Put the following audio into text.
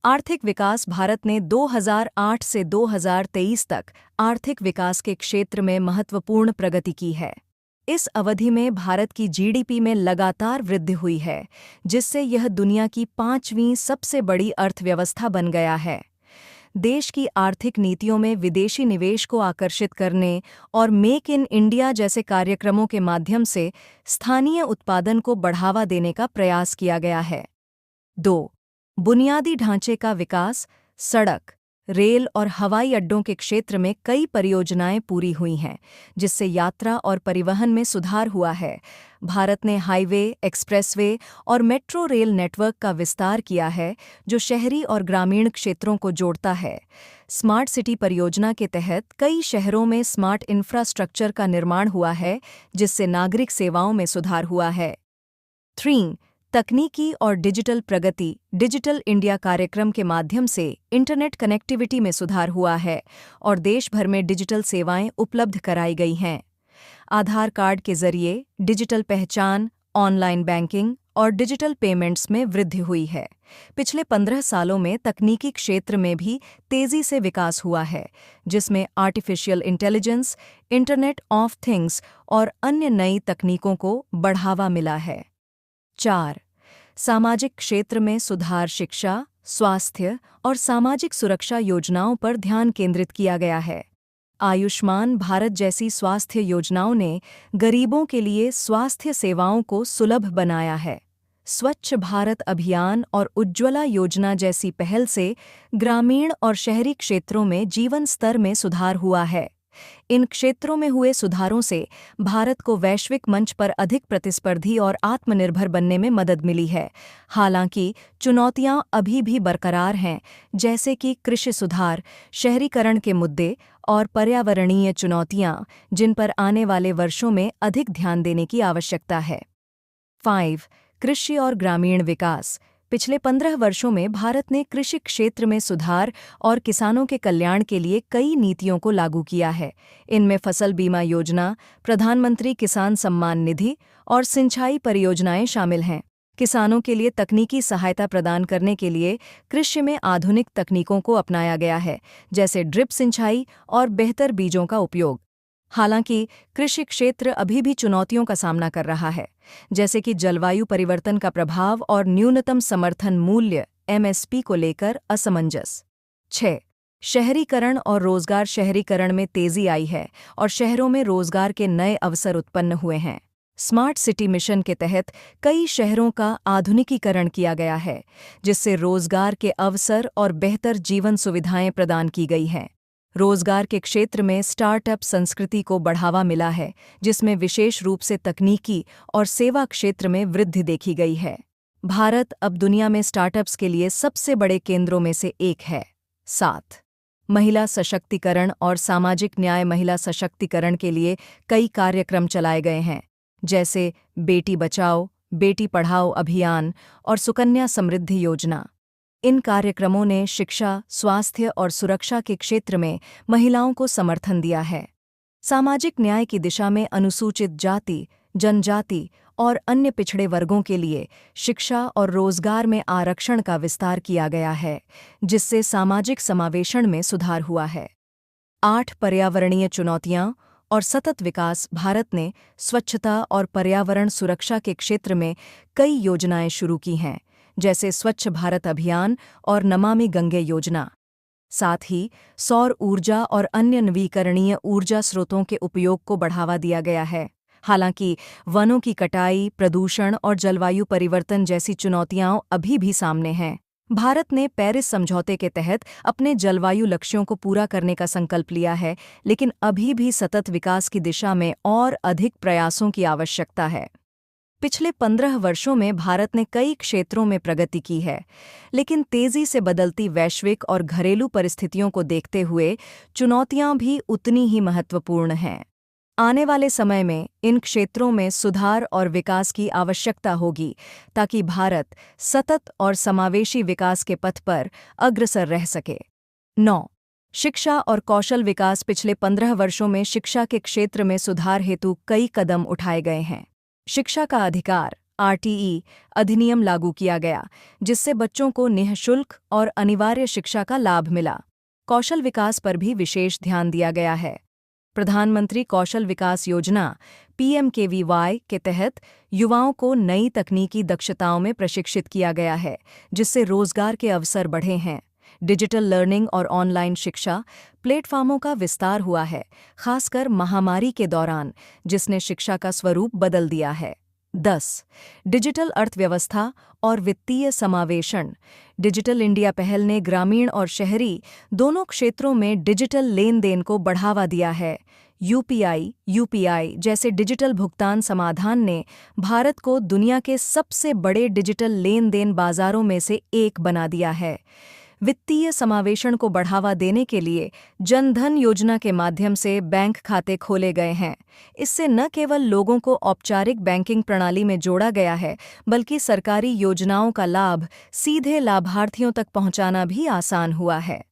आर्थिक विकास भारत ने 2008 से 2023 तक आर्थिक विकास के क्षेत्र में महत्वपूर्ण प्रगति की है। इस अवधि में भारत की जीडीपी में लगातार वृद्धि हुई है, जिससे यह दुनिया की 5वीं सबसे बड़ी अर्थव्यवस्था बन गया है। देश की आर्थिक नीतियों में विदेशी निवेश को आकर्षित करने और मेक इन इंडिया जैसे कार्यक्रमों के माध्यम से स्थानीय उत्पादन को बढ़ावा देने का प्रयास किया गया है। 2. बुनियादी ढांचे का विकास। सड़क, रेल और हवाई अड्डों के क्षेत्र में कई परियोजनाएं पूरी हुई हैं, जिससे यात्रा और परिवहन में सुधार हुआ है। भारत ने हाईवे, एक्सप्रेसवे और मेट्रो रेल नेटवर्क का विस्तार किया है, जो शहरी और ग्रामीण क्षेत्रों को जोड़ता है। स्मार्ट सिटी परियोजना के तहत कई शहरों में स्मार्ट इंफ्रास्ट्रक्चर का निर्माण हुआ है, जिससे नागरिक सेवाओं में सुधार हुआ है। 3. तकनीकी और डिजिटल प्रगति। डिजिटल इंडिया कार्यक्रम के माध्यम से इंटरनेट कनेक्टिविटी में सुधार हुआ है और देश भर में डिजिटल सेवाएं उपलब्ध कराई गई हैं। आधार कार्ड के जरिए डिजिटल पहचान, ऑनलाइन बैंकिंग और डिजिटल पेमेंट्स में वृद्धि हुई है। पिछले 15 सालों में तकनीकी क्षेत्र में भी तेजी से विकास हुआ है, जिसमें artificial intelligence, internet of things और अन्य नई तकनीकों को बढ़ावा मिला है। 4. सामाजिक क्षेत्र में सुधार। शिक्षा, स्वास्थ्य और सामाजिक सुरक्षा योजनाओं पर ध्यान केंद्रित किया गया है। आयुष्मान भारत जैसी स्वास्थ्य योजनाओं ने गरीबों के लिए स्वास्थ्य सेवाओं को सुलभ बनाया है। स्वच्छ भारत अभियान और उज्ज्वला योजना जैसी पहल से ग्रामीण और शहरी क्षेत्रों में जीवन स्तर में सुधार हुआ है। इन क्षेत्रों में हुए सुधारों से भारत को वैश्विक मंच पर अधिक प्रतिस्पर्धी और आत्मनिर्भर बनने में मदद मिली है। हालांकि चुनौतियां अभी भी बरकरार हैं, जैसे कि कृषि सुधार, शहरीकरण के मुद्दे और पर्यावरणीय चुनौतियां, जिन पर आने वाले वर्षों में अधिक ध्यान देने की आवश्यकता है। 5. कृषि और ग्रामीण विकास। पिछले 15 वर्षों में भारत ने कृषि क्षेत्र में सुधार और किसानों के कल्याण के लिए कई नीतियों को लागू किया है। इनमें फसल बीमा योजना, प्रधानमंत्री किसान सम्मान निधि और सिंचाई परियोजनाएं शामिल हैं। किसानों के लिए तकनीकी सहायता प्रदान करने के लिए कृषि में आधुनिक तकनीकों को अपनाया गया है, जैसे ड्रिप सिंचाई और बेहतर बीजों का उपयोग। हालांकि कृषि क्षेत्र अभी भी चुनौतियों का सामना कर रहा है, जैसे कि जलवायु परिवर्तन का प्रभाव और न्यूनतम समर्थन मूल्य (एमएसपी) को लेकर असमंजस। 6. शहरीकरण और रोजगार। शहरीकरण में तेजी आई है और शहरों में रोजगार के नए अवसर उत्पन्न हुए हैं। स्मार्ट सिटी मिशन के तहत कई शहरों का आधुनिकीकरण किया गया है, जिससे रोजगार के अवसर और बेहतर जीवन सुविधाएं प्रदान की गई हैं। रोजगार के क्षेत्र में स्टार्टअप संस्कृति को बढ़ावा मिला है, जिसमें विशेष रूप से तकनीकी और सेवा क्षेत्र में वृद्धि देखी गई है। भारत अब दुनिया में स्टार्टअप्स के लिए सबसे बड़े केंद्रों में से एक है। 7. महिला सशक्तिकरण और सामाजिक न्याय। महिला सशक्तिकरण के लिए कई कार्यक्रम चलाए गए हैं, जैसे बेटी बचाओ, बेटी पढ़ाओ अभियान और सुकन्या समृद्धि योजना। इन कार्यक्रमों ने शिक्षा, स्वास्थ्य और सुरक्षा के क्षेत्र में महिलाओं को समर्थन दिया है। सामाजिक न्याय की दिशा में अनुसूचित जाति, जनजाति और अन्य पिछड़े वर्गों के लिए शिक्षा और रोजगार में आरक्षण का विस्तार किया गया है, जिससे सामाजिक समावेशन में सुधार हुआ है। 8. पर्यावरणीय चुनौतियां और सतत विकास। भारत ने स्वच्छता और पर्यावरण सुरक्षा के क्षेत्र में कई योजनाएं शुरू की हैं, जैसे स्वच्छ भारत अभियान और नमामि गंगे योजना। साथ ही सौर ऊर्जा और अन्य नवीकरणीय ऊर्जा स्रोतों के उपयोग को बढ़ावा दिया गया है। हालांकि वनों की कटाई, प्रदूषण और जलवायु परिवर्तन जैसी चुनौतियां अभी भी सामने हैं। भारत ने पेरिस समझौते के तहत अपने जलवायु लक्ष्यों को पूरा करने का संकल्प लिया है, लेकिन अभी भी सतत विकास की दिशा में और अधिक प्रयासों की आवश्यकता है। पिछले 15 वर्षों में भारत ने कई क्षेत्रों में प्रगति की है, लेकिन तेजी से बदलती वैश्विक और घरेलू परिस्थितियों को देखते हुए चुनौतियां भी उतनी ही महत्वपूर्ण हैं। आने वाले समय में इन क्षेत्रों में सुधार और विकास की आवश्यकता होगी, ताकि भारत सतत और समावेशी विकास के पथ पर अग्रसर रह सके। 9. शिक्षा और कौशल विकास। पिछले 15 वर्षों में शिक्षा के क्षेत्र में सुधार हेतु कई कदम उठाए गए हैं। शिक्षा का अधिकार, आरटीई अधिनियम लागू किया गया, जिससे बच्चों को निःशुल्क और अनिवार्य शिक्षा का लाभ मिला। कौशल विकास पर भी विशेष ध्यान दिया गया है। प्रधानमंत्री कौशल विकास योजना पीएमकेवीवाई के तहत युवाओं को नई तकनीकी दक्षताओं में प्रशिक्षित किया गया है, जिससे रोजगार के अवसर बढ़े हैं। डिजिटल लर्निंग और ऑनलाइन शिक्षा प्लेटफॉर्मों का विस्तार हुआ है, खासकर महामारी के दौरान, जिसने शिक्षा का स्वरूप बदल दिया है। 10. डिजिटल अर्थव्यवस्था और वित्तीय समावेशन। डिजिटल इंडिया पहल ने ग्रामीण और शहरी दोनों क्षेत्रों में डिजिटल लेन-देन को बढ़ावा दिया है। यूपीआई जैसे डिजिटल भुगतान समाधान ने भारत को दुनिया के सबसे बड़े डिजिटल लेन-देन बाजारों में से एक बना दिया है। वित्तीय समावेशन को बढ़ावा देने के लिए जन धन योजना के माध्यम से बैंक खाते खोले गए हैं। इससे न केवल लोगों को औपचारिक बैंकिंग प्रणाली में जोड़ा गया है, बल्कि सरकारी योजनाओं का लाभ सीधे लाभार्थियों तक पहुंचाना भी आसान हुआ है।